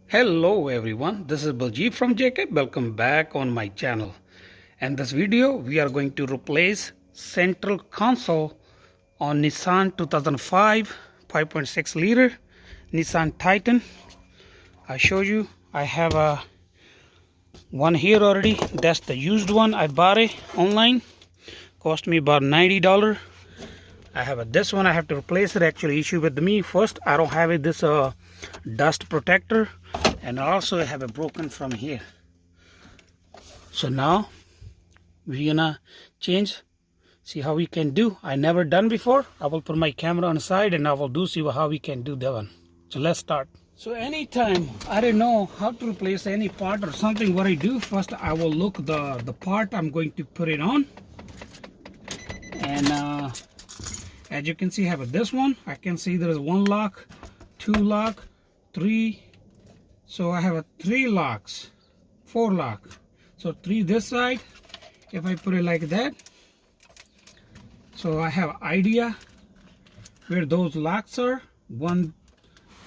Hello everyone, this is Baljit from JK. Welcome back on my channel. And this video we are going to replace central console on Nissan 2005 5.6 liter Nissan Titan. I show you I have one here already. That's the used one. I bought it online. Cost me about $90. I have this one. I have to replace it. Actually issue with me first. I don't have it this dust protector, and also I have it broken from here. So now we're gonna change, see how we can do. I never done before. I will put my camera on the side and I will see how we can do that one. So let's start. So anytime I don't know how to replace any part or something, what I do first, I will look the part I'm going to put it on. And as you can see, I have this one. I can see there is one lock, two lock, three. So I have 3 locks, 4 lock. So 3 this side. If I put it like that, so I have idea where those locks are. 1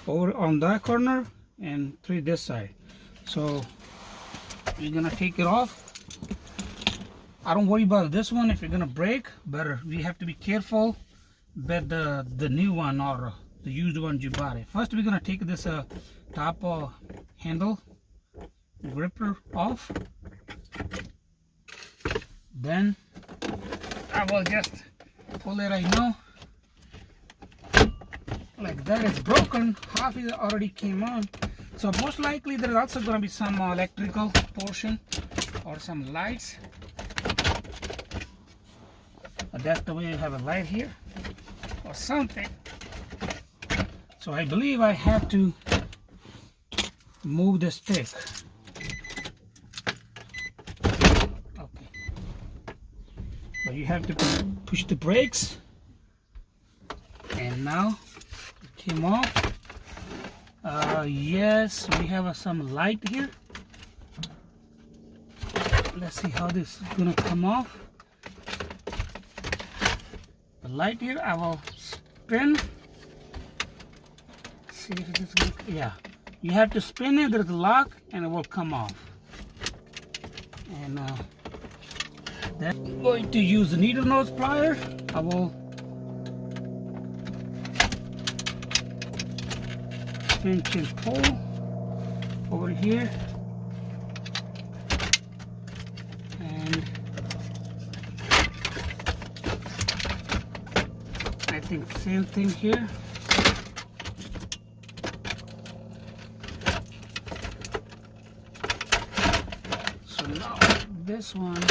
over on that corner and 3 this side. So we're gonna take it off. I don't worry about this one. If you're gonna break, but we have to be careful. Bet the new one or the used one you bought it. First we're gonna take this top handle gripper off. Then I will just pull it right now. Like that. It's broken. Half is already came on. So most likely there's also gonna be some electrical portion or some lights. That's the way I have a light here or something. So I believe I have to move the stick. Okay. But you have to push the brakes. And now it came off. Yes, we have some light here. Let's see how this is gonna come off. The light here, I will spin. See if it is good. Yeah, you have to spin it. There's a lock and it will come off. And then I'm going to use the needle nose plier. I will pinch and pull over here, and I think same thing here. So now this one,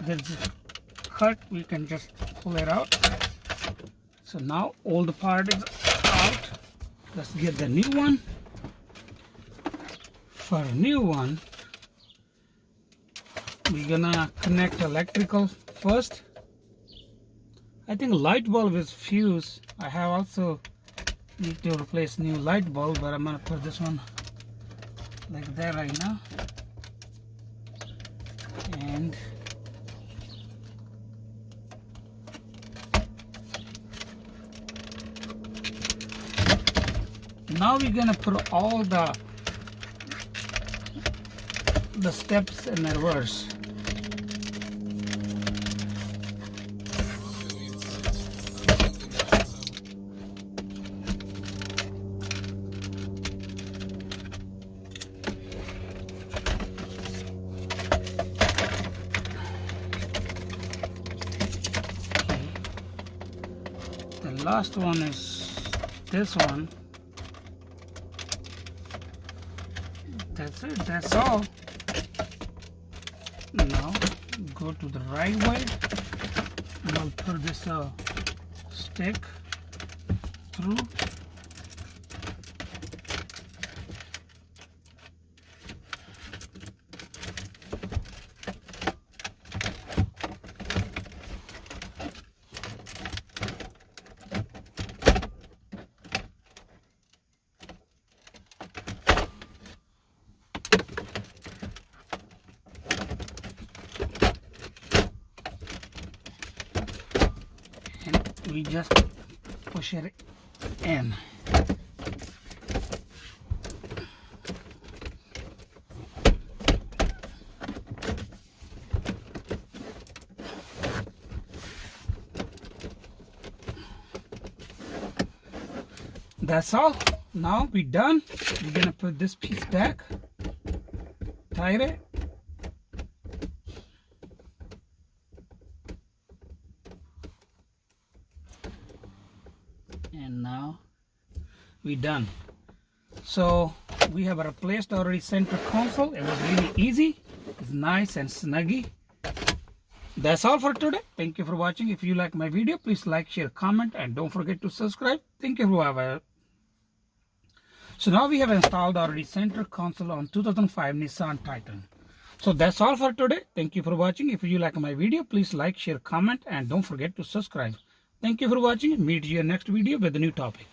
there's a cut, we can just pull it out. So now all the part is out. Let's get the new one. For a new one, we're gonna connect electrical first. I think light bulb is fused. I have also need to replace new light bulb, but I'm gonna put this one like that right now. And now we're gonna put all the steps in reverse. The last one is this one. That's it, that's all. Now go to the right way and I'll put this stick through. we just push it in. That's all. Now we're done. We're gonna put this piece back, tight it. And now we're done. So we have replaced already center console. It was really easy. It's nice and snuggy. That's all for today. Thank you for watching. If you like my video, please like, share, comment, and don't forget to subscribe. Thank you for watching. So now we have installed already center console on 2005 Nissan Titan. So that's all for today. Thank you for watching. If you like my video, please like, share, comment, and don't forget to subscribe. Thank you for watching. Meet you in next video with a new topic.